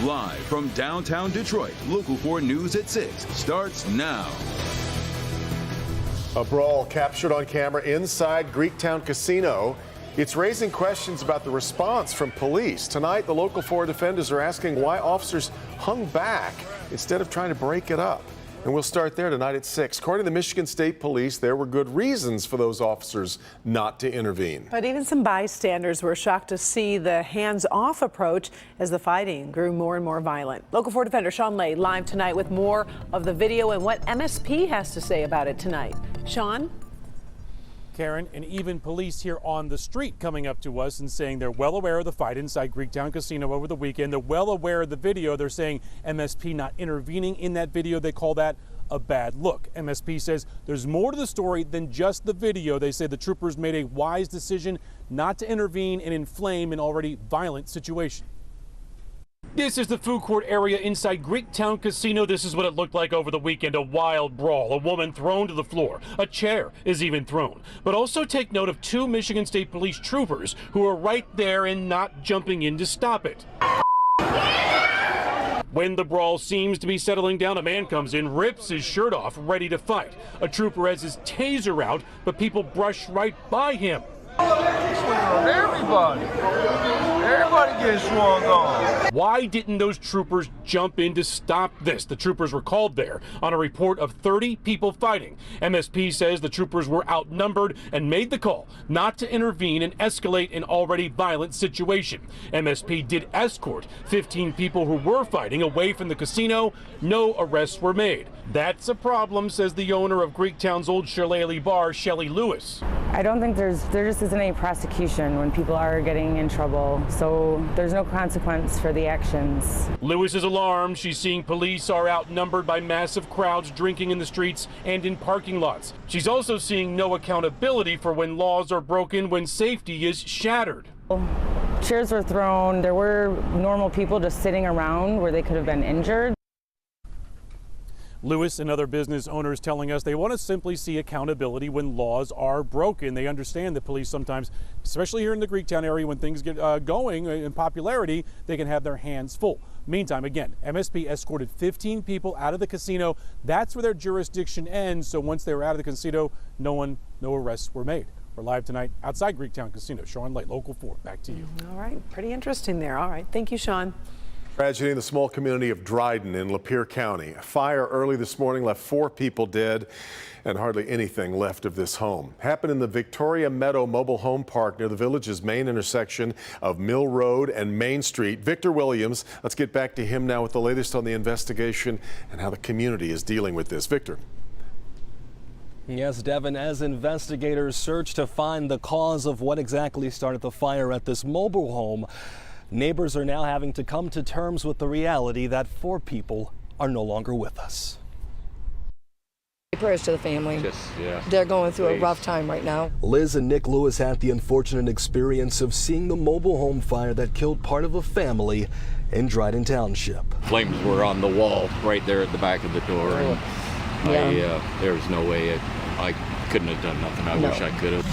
Live from downtown Detroit, Local 4 News at 6 starts now. A brawl captured on camera inside Greektown Casino. It's raising questions about the response from police. Tonight, the Local 4 defenders are asking why officers hung back instead of trying to break it up. And we'll start there tonight at 6. According to the Michigan State Police, there were good reasons for those officers not to intervene. But even some bystanders were shocked to see the hands-off approach as the fighting grew more and more violent. Local 4 defender Sean Lay live tonight with more of the video and what MSP has to say about it tonight. Sean? Karen, and even police here on the street coming up to us and saying they're well aware of the fight inside Greektown Casino over the weekend. They're well aware of the video. They're saying MSP not intervening in that video. They call that a bad look. MSP says there's more to the story than just the video. They say the troopers made a wise decision not to intervene and inflame an already violent situation. This is the food court area inside Greektown Casino. This is what it looked like over the weekend, a wild brawl, a woman thrown to the floor, a chair is even thrown. But also take note of 2 Michigan State Police troopers who are right there and not jumping in to stop it. When the brawl seems to be settling down, a man comes in, rips his shirt off, ready to fight. A trooper has his taser out, but people brush right by him. Everybody gets swung on. Why didn't those troopers jump in to stop this? The troopers were called there on a report of 30 people fighting. MSP says the troopers were outnumbered and made the call not to intervene and escalate an already violent situation. MSP did escort 15 people who were fighting away from the casino. No arrests were made. That's a problem, says the owner of Greektown's Old Shillelagh Bar, Shelly Lewis. I don't think there just isn't any prosecution when people are getting in trouble, so there's no consequence for the actions. Lewis is alarmed. She's seeing police are outnumbered by massive crowds drinking in the streets and in parking lots. She's also seeing no accountability for when laws are broken, when safety is shattered. Chairs were thrown. There were normal people just sitting around where they could have been injured. Lewis and other business owners telling us they want to simply see accountability when laws are broken. They understand that police sometimes, especially here in the Greektown area, when things get going in popularity, they can have their hands full. Meantime, again, MSP escorted 15 people out of the casino. That's where their jurisdiction ends. So once they were out of the casino, no arrests were made. We're live tonight outside Greektown Casino. Sean Lay, Local 4, back to you. All right, pretty interesting there. All right, thank you, Sean. Tragedy in the small community of Dryden in Lapeer County. A fire early this morning left 4 people dead and hardly anything left of this home. Happened in the Victoria Meadow Mobile Home Park near the village's main intersection of Mill Road and Main Street. Victor Williams, let's get back to him now with the latest on the investigation and how the community is dealing with this. Victor. Yes, Devin, as investigators search to find the cause of what exactly started the fire at this mobile home, neighbors are now having to come to terms with the reality that 4 people are no longer with us. Prayers to the family. They're going through a rough time right now. Liz and Nick Lewis had the unfortunate experience of seeing the mobile home fire that killed part of a family in Dryden Township. Flames were on the wall right there at the back of the door. And there was no way I couldn't have done nothing. I wish I could have.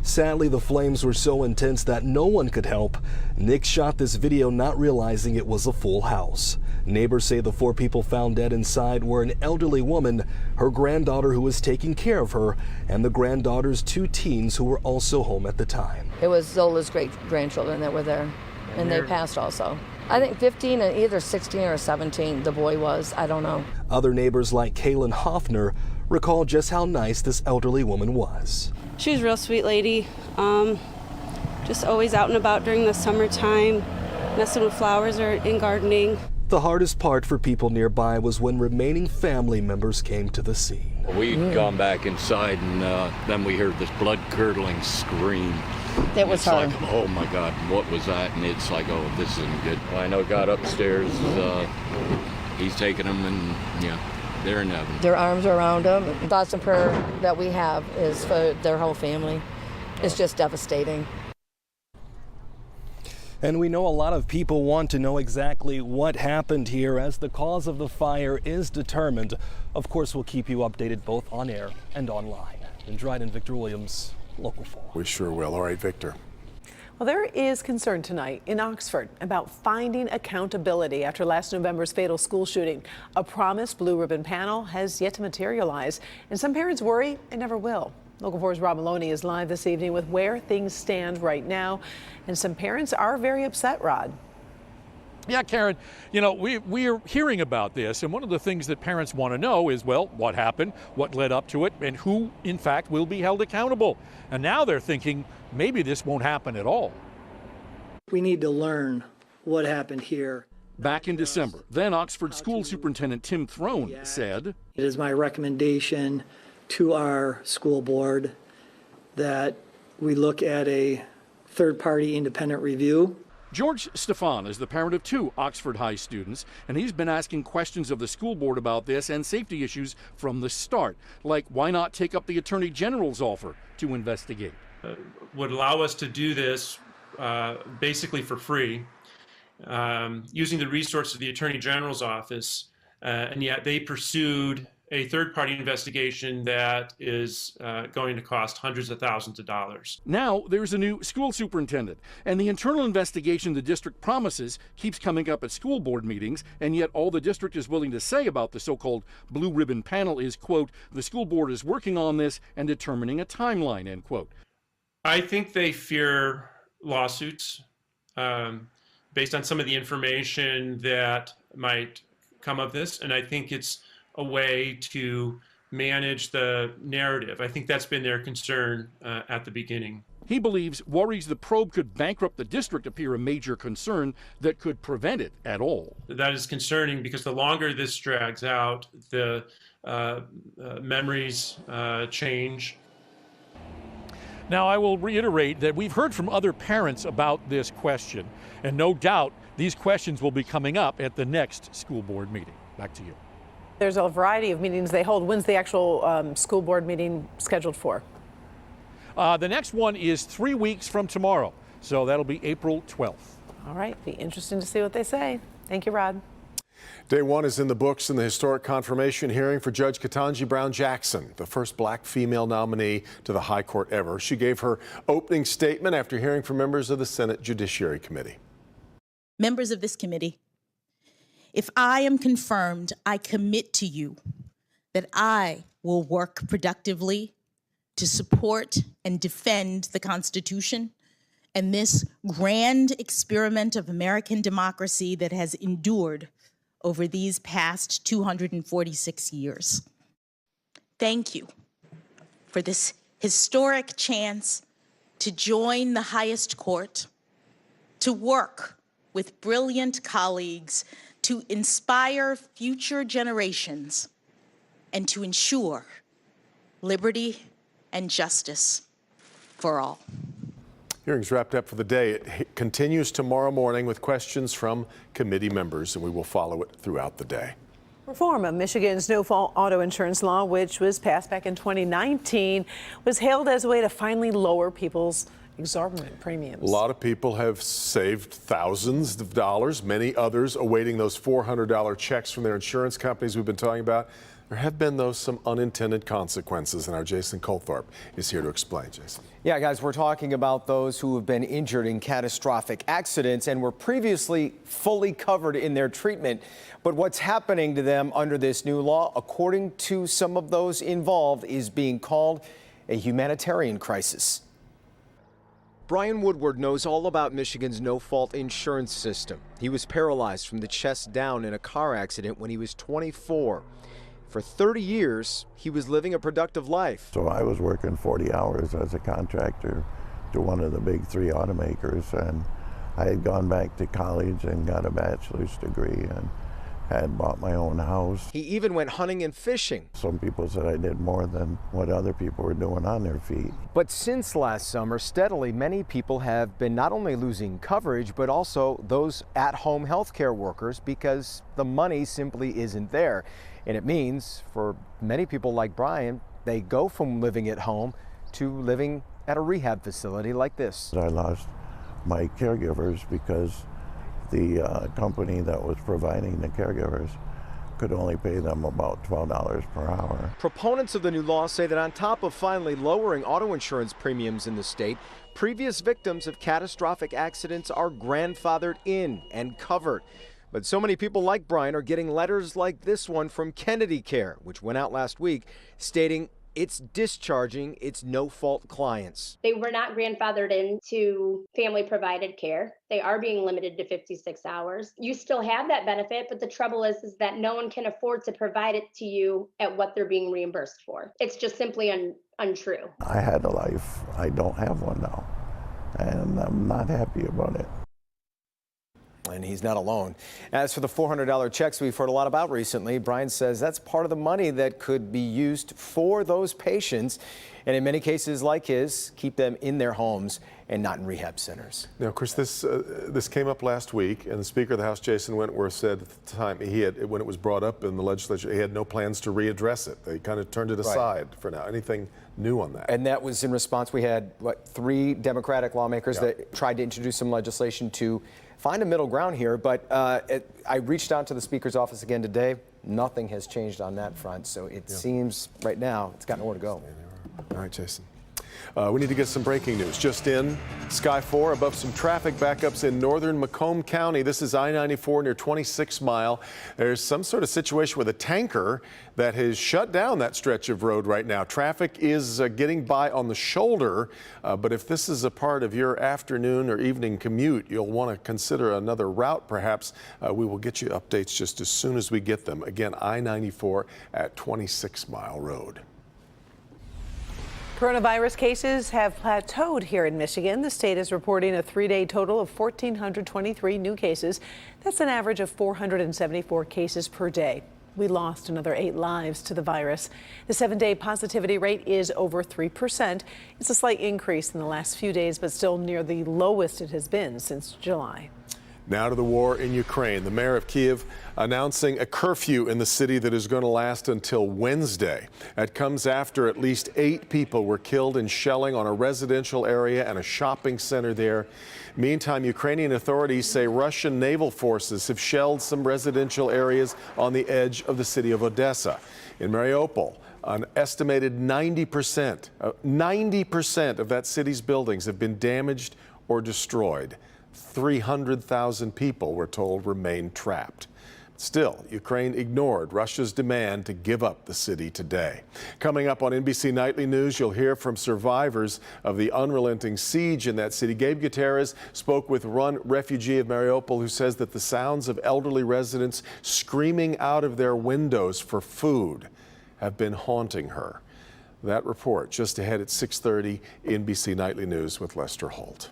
Sadly, the flames were so intense that no one could help. Nick shot this video not realizing it was a full house. Neighbors say the 4 people found dead inside were an elderly woman, her granddaughter who was taking care of her, and the granddaughter's 2 teens who were also home at the time. It was Zola's great-grandchildren that were there, and they passed also. I think 15 and either 16 or 17 the boy was. I don't know. Other neighbors like Kaylin Hoffner recall just how nice this elderly woman was. She was a real sweet lady, just always out and about during the summertime, messing with flowers or in gardening. The hardest part for people nearby was when remaining family members came to the scene. We'd gone back inside and then we heard this blood-curdling scream. It was hard. Like, oh my God, what was that? And it's like, oh, this isn't good. Well, I know got upstairs, he's taking them and they're in heaven. Their arms are around them. Thoughts and prayer that we have is for their whole family. It's just devastating. And we know a lot of people want to know exactly what happened here as the cause of the fire is determined. Of course, we'll keep you updated both on air and online. In Dryden, Victor Williams, Local 4. We sure will. All right, Victor. Well, there is concern tonight in Oxford about finding accountability after last November's fatal school shooting. A promised blue ribbon panel has yet to materialize, and some parents worry it never will. Local 4's Rob Maloney is live this evening with where things stand right now, and some parents are very upset, Rod. Yeah, Karen, you know, we're hearing about this, and one of the things that parents want to know is, well, what happened, what led up to it, and who, in fact, will be held accountable. And now they're thinking maybe this won't happen at all. We need to learn what happened here. Back in December, then Oxford School Superintendent Tim Throne said, "It is my recommendation to our school board that we look at a third-party independent review." George Stefan is the parent of 2 Oxford High students, and he's been asking questions of the school board about this and safety issues from the start, like why not take up the Attorney General's offer to investigate. Would allow us to do this basically for free, using the resources of the Attorney General's office, and yet they pursued a third-party investigation that is going to cost hundreds of thousands of dollars. Now there's a new school superintendent, and the internal investigation the district promises keeps coming up at school board meetings, and yet all the district is willing to say about the so-called blue ribbon panel is, quote, the school board is working on this and determining a timeline, end quote. I think they fear lawsuits based on some of the information that might come of this, and I think it's a way to manage the narrative. I think that's been their concern at the beginning. He believes worries the probe could bankrupt the district appear a major concern that could prevent it at all. That is concerning because the longer this drags out, the memories change. Now, I will reiterate that we've heard from other parents about this question, and no doubt these questions will be coming up at the next school board meeting. Back to you. There's a variety of meetings they hold. When's the actual school board meeting scheduled for? The next one is 3 weeks from tomorrow, so that'll be April 12th. All right, be interesting to see what they say. Thank you, Rod. Day 1 is in the books in the historic confirmation hearing for Judge Ketanji Brown Jackson, the first black female nominee to the High Court ever. She gave her opening statement after hearing from members of the Senate Judiciary Committee. Members of this committee, if I am confirmed, I commit to you that I will work productively to support and defend the Constitution and this grand experiment of American democracy that has endured over these past 246 years. Thank you for this historic chance to join the highest court, to work with brilliant colleagues to inspire future generations and to ensure liberty and justice for all. Hearings wrapped up for the day. It continues tomorrow morning with questions from committee members, and we will follow it throughout the day. Reform of Michigan's no-fault auto insurance law, which was passed back in 2019, was hailed as a way to finally lower people's exorbitant premiums. A lot of people have saved thousands of dollars, many others awaiting those $400 checks from their insurance companies we've been talking about. There have been, though, some unintended consequences, and our Jason Colthorpe is here to explain. Jason. Yeah, guys, we're talking about those who have been injured in catastrophic accidents and were previously fully covered in their treatment. But what's happening to them under this new law, according to some of those involved, is being called a humanitarian crisis. Brian Woodward knows all about Michigan's no-fault insurance system. He was paralyzed from the chest down in a car accident when he was 24. For 30 years, he was living a productive life. So I was working 40 hours as a contractor to one of the big 3 automakers, and I had gone back to college and got a bachelor's degree and had bought my own house. He even went hunting and fishing. Some people said I did more than what other people were doing on their feet. But since last summer, steadily, many people have been not only losing coverage, but also those at-home healthcare workers because the money simply isn't there. And it means for many people like Brian, they go from living at home to living at a rehab facility like this. I lost my caregivers because the company that was providing the caregivers could only pay them about $12 per hour. Proponents of the new law say that on top of finally lowering auto insurance premiums in the state, previous victims of catastrophic accidents are grandfathered in and covered. But so many people like Brian are getting letters like this one from Kennedy Care, which went out last week, stating it's discharging its no-fault clients. They were not grandfathered into family-provided care. They are being limited to 56 hours. You still have that benefit, but the trouble is that no one can afford to provide it to you at what they're being reimbursed for. It's just simply untrue. I had a life. I don't have one now, and I'm not happy about it. And he's not alone. As for the $400 checks we've heard a lot about recently, Brian says that's part of the money that could be used for those patients, and in many cases like his, keep them in their homes and not in rehab centers. Now, Chris, this came up last week, and the Speaker of the House, Jason Wentworth, said at the time when it was brought up in the legislature, he had no plans to readdress it. They kind of turned it aside for now. Anything new on that? And that was in response. We had, 3 Democratic lawmakers that tried to introduce some legislation to find a middle ground here, but I reached out to the Speaker's office again today. Nothing has changed on that front, so it seems right now it's got nowhere to go. All right, Jason. We need to get some breaking news. Just in, Sky 4 above some traffic backups in northern Macomb County. This is I-94 near 26 Mile. There's some sort of situation with a tanker that has shut down that stretch of road right now. Traffic is getting by on the shoulder, but if this is a part of your afternoon or evening commute, you'll want to consider another route perhaps. We will get you updates just as soon as we get them. Again, I-94 at 26 Mile Road. Coronavirus cases have plateaued here in Michigan. The state is reporting a 3-day total of 1,423 new cases. That's an average of 474 cases per day. We lost another 8 lives to the virus. The 7-day positivity rate is over 3%. It's a slight increase in the last few days, but still near the lowest it has been since July. Now to the war in Ukraine. The mayor of Kyiv announcing a curfew in the city that is going to last until Wednesday. That comes after at least 8 people were killed in shelling on a residential area and a shopping center there. Meantime, Ukrainian authorities say Russian naval forces have shelled some residential areas on the edge of the city of Odessa. In Mariupol, an estimated 90% of that city's buildings have been damaged or destroyed. 300,000 people, we're told, remain trapped. Still, Ukraine ignored Russia's demand to give up the city today. Coming up on NBC Nightly News, you'll hear from survivors of the unrelenting siege in that city. Gabe Gutierrez spoke with one refugee of Mariupol who says that the sounds of elderly residents screaming out of their windows for food have been haunting her. That report just ahead at 6:30, NBC Nightly News with Lester Holt.